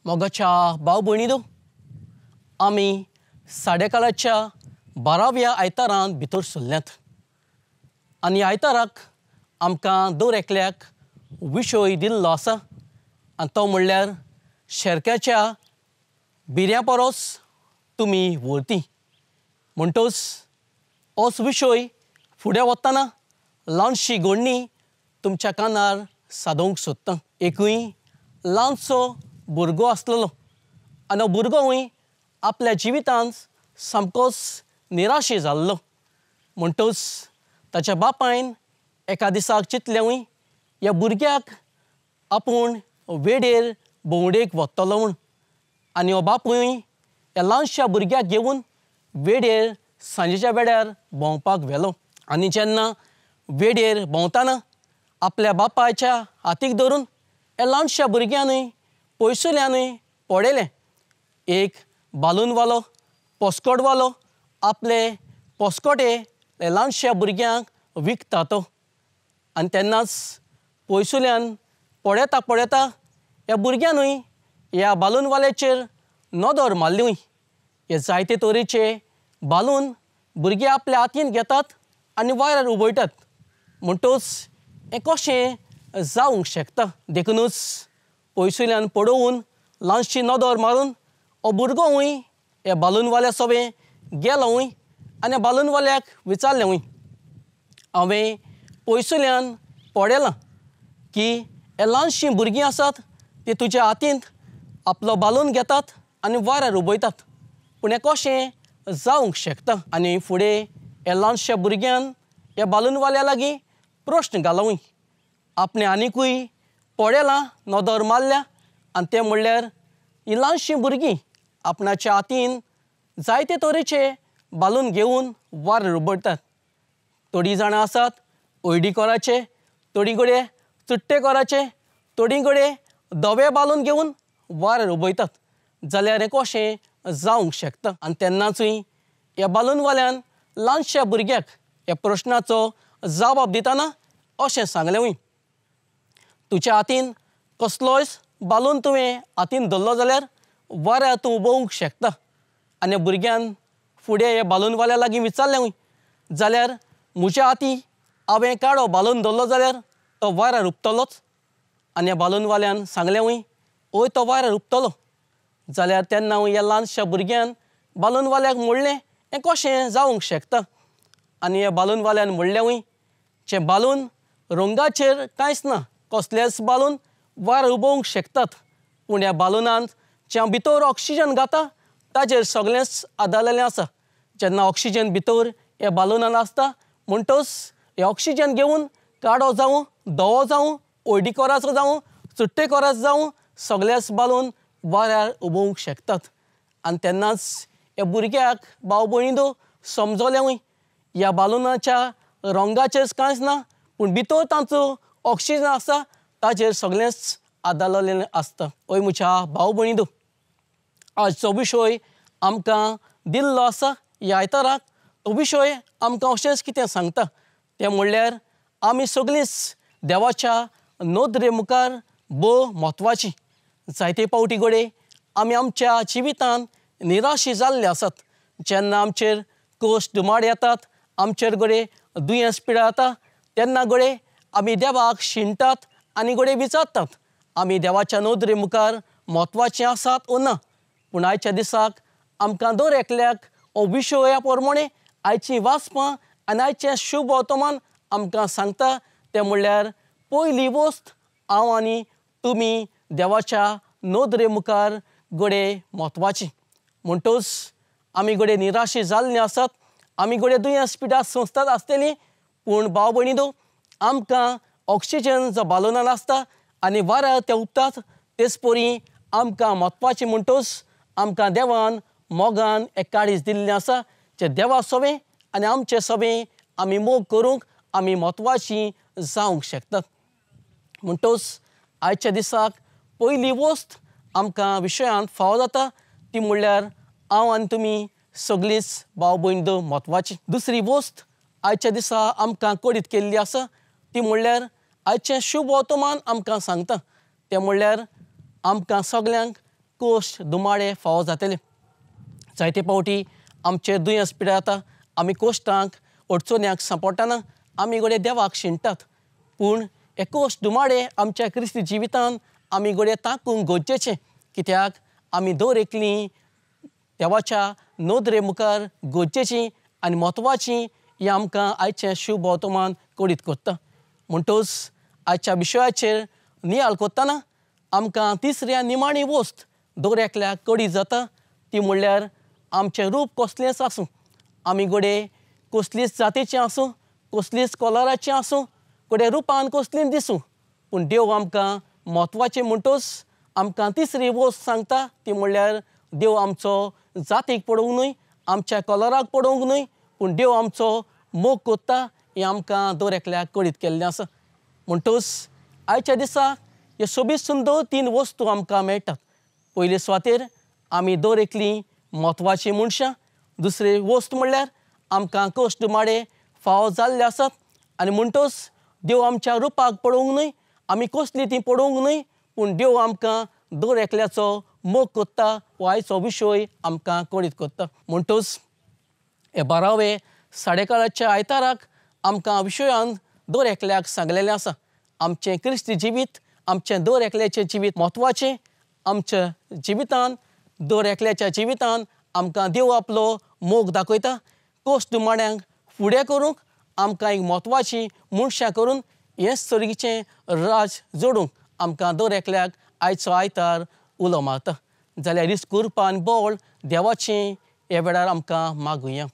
मोगाच्या भाव भयणीनो, आमी साडेकाळाच्या 12व्या आयतारांत भितर सरल्यांत आनी आयताराक आमकां दर एकल्याक विशय दिल्लो आसा आनी तो म्हणल्यार शेरक्याच्या बिऱ्या परस तुमी व्हरती. म्हणटच होच विशय फुडें वतना ल्हानशी घडणी तुमच्या कानार सादोवंक सोदतां. एकूय ल्हानसो भुरगो आसलेलो आनी हो भुरगोय आपल्या जिवितांत सामकोच निराशे जाल्लो. म्हणटच ताच्या बापायन एका दिसाक चिंतलें ह्या भुरग्याक आपूण वेडेर भोंवडेक व्हरतलो म्हूण. आनी हो बापूय ह्या ल्हानशा भुरग्याक घेवन वेडेर सांजेच्या वेळार भोंवपाक व्हेलो. आनी जेन्ना वेडेर भोंवतना आपल्या बापायच्या हातीक धरून ह्या ल्हानशा भुरग्यानय पयसुल्ल्यानय पळयलें. एक बालूनवालो पोस्कोटवालो आपले पोस्कोटे ह्या ल्हानशा भुरग्यांक विकता तो. आनी तेन्नाच पयसुल्ल्यान पळयता ह्या भुरग्यानय ह्या बालूनवाल्याचेर नदर मारली. हे जायते तरेचे बालून भुरगे आपल्या हातीन घेतात आनी वाऱ्यार उबयतात. म्हणटच हें कशें जावंक शकता. देखूनच पयसुल्ल्यान पळोवन ल्हानशी नदर मारून हो भुरगोय ह्या बालूनवाल्या सोबे गेलो आनी ह्या बालूनवाल्याक विचारलें, हांवें पयसुल्ल्यान पळयलां की हे ल्हानशीं भुरगीं आसात तीं तुज्या हातींत आपलो बालून घेतात आनी वाऱ्यार उबयतात. पूण हें कशें जावंक शकता. आनी फुडें ह्या ल्हानशा भुरग्यान ह्या बालूनवाल्या लागीं प्रश्न घालो. आपणें आनिकूय पळयलां, नदर मारल्या आनी तें म्हणल्यार हीं ल्हानशीं भुरगीं आपणाच्या हातीन जायते तरेचे बालून घेवन वाऱ्यार उबयतात. थोडीं जाणां आसात हळडीकोराचे, थोडीं कडेन चुट्टे कोराचे, थोडीं कडेन धवे बालून घेवन वाऱ्यार उबयतात. जाल्यार हें कशें जावंक शकता. आनी तेन्नाचूय ह्या बालूनवाल्यान ल्हानशा भुरग्याक ह्या प्रश्नाचो जबाब दितना अशें सांगलें, तुज्या हातीन कसलोय बालून तुवें हातीन धरलो जाल्यार वाऱ्यार तूं उबोवंक शकता. आनी ह्या भुरग्यान फुडें ह्या बालूनवाल्या लागीं विचारलें, जाल्यार म्हज्या हाती हांवें काडो बालून धरलो जाल्यार तो वाऱ्यार हुबतलोच. आनी ह्या बालूनवाल्यान सांगलें, हय तो वाऱ्यार हुबतलो. जाल्यार तेन्ना ह्या ल्हानशा भुरग्यान बालूनवाल्याक म्हणलें, हें कशें जावंक शकता. आनी ह्या बालूनवाल्यान म्हणलें, जें बालून रंगाचेर कांयच ना, कसलेच बालून वाऱ्यार उबोवंक शकतात. पूण ह्या बालूनांत जें भितर ऑक्सिजन घाता ताचेर सगळेंच आदारलेलें आसा. जेन्ना ऑक्सिजन भितर ह्या बालूनांत आसता म्हणटच हें ऑक्सिजन घेवन काडो जावं, धवो जावं, हळडीकोराचो जावं, चुट्टे कोराचो जावं, सगळेच बालून वाऱ्यार उबोवंक शकतात. आनी तेन्नाच ह्या भुरग्याक भाव भयणीनो समजलें, ह्या बालूनाच्या रंगाचेर कांयच ना, पूण भितर तांचो ऑक्सिजन आसा ताचेर सगळेंच आदारलेलें आसता. हय म्हज्या भाव भयणीनो, आजचो विशय आमकां दिल्लो आसा ह्या आयताराक. तो विशय आमकां अशेंच कितें सांगता, तें म्हणल्यार आमी सगळींच देवाच्या नदरे मुखार भोव म्हत्वाचीं. जायते फावटी घडये आमी आमच्या जिवितांत निराशी जाल्ले आसात. जेन्ना आमचेर कश्ट माड येतात, आमचेर घडये दुयेंस पिडा येता, तेन्ना घडये आमी देवाक शिणटात आनी घडये विचारतात, आमी देवाच्या नदरे मुखार म्हत्वाचीं आसात ओ ना. पूण आयच्या दिसाक आमकां दर एकल्याक हो विशय ह्या प्रमाणे आयचीं वाचपां आनी आयचें शुभ वर्तमान आमकां सांगता. तें म्हणल्यार पयली वस्त हांव आनी तुमी देवाच्या नदरे मुखार घडये म्हत्वाचीं. म्हणटच आमी घडये निराशी जाल्लीं आसात, आमी घडये दुयेंस पिडा संवसारांत आसतलीं. पूण भाव भयणीनो, आमकां ऑक्सिजन जो बालूनान आसता आनी वाऱ्यार ते उबतात, तेच परी आमकां म्हत्वाचें म्हणटच आमकां देवान मोगान एक काळीज दिल्लें आसा. जें देवा सोबें आनी आमचे सोबें आमी मोग करूंक आमी म्हत्वाचीं जावंक शकतात. म्हणटच आयच्या दिसाक पयली वस्त आमकां विशयांत फावो जाता ती म्हणल्यार हांव आनी तुमी सगळींच भाव भयणीं म्हत्वाचीं. दुसरी वस्त आयच्या दिसा आमकां कळीत केल्ली आसा ती म्हणल्यार आयचें शुभ वर्तमान आमकां सांगता. तें म्हणल्यार आमकां सगळ्यांक कोश्ट दुमाडे फावो जातले. जायते फावटी आमचें दुयेंस पिडाता, आमी कोश्टांक अडचण्यांक सांपडटाना आमी घडये देवाक शिणटात. पूण हे कोश्ट दुमाडे आमच्या क्रिस्ती जिवितांत आमी घडये ताकूंक गरजेचें, कित्याक आमी दर एकलीं देवाच्या नदरे मुखार गरजेचीं आनी म्हत्वाचीं हें आमकां आयचें शुभ वर्तमान कळीत करता. म्हणटच आयच्या विशयाचेर नियाळ करतना आमकां तिसरी आनी निमाणी वस्त दर एकल्याक कळीत जाता, ती म्हणल्यार आमचें रूप कसलेंच आसूं, आमी घडये कसलीच जातीचें आसूं, कसलीच कलराचें आसूं, घडये रुपान कसलींच दिसूं, पूण देव आमकां म्हत्वाचें म्हणटच आमकां तिसरी वस्त सांगता, ती म्हणल्यार देव आमचो जातीक पळोवंक न्हय, आमच्या कलराक पळोवंक न्हय, पूण देव आमचो मोग कोत्ता हें आमकां दर एकल्याक कळीत केल्लें आसा. म्हणटच आयच्या दिसा ह्यो सोबीत सुंदर 3 वस्तू आमकां मेळटात. पयले सुवातेर आमी दर एकलीं म्हत्वाचीं मनशां. दुसरी वस्त म्हणल्यार आमकां कोश्ट दुमाडे फावो जाल्ले आसात आनी म्हणटच देव आमच्या रुपाक पळोवंक न्हय, आमी कसलीं तीं पळोवंक न्हय, पूण देव आमकां दर एकल्याचो मोग कोत्ता हो आयचो विशय आमकां कळीत करता. म्हणटच हे 12वे साडेकाळाच्या आयताराक आमकां विशयान दर एकल्याक सांगलेलें आसा. आमचें क्रिस्ती जिवीत, आमचें दर एकल्याचें जिवीत म्हत्वाचें. आमच्या जिवितांत दर एकल्याच्या जिवितांत आमकां देव आपलो मोग दाखयता. कोश्ट दुमाड्यांक फुडें करूंक, आमकां एक म्हत्वाचीं मनशां करून हें सर्गीचें राज जोडूंक आमकां दर एकल्याक आयचो आयतार उलो मारता. जाल्यार रिस्क उरपा आनी बोवाळ देवाचें ह्या वेळार आमकां मागुया.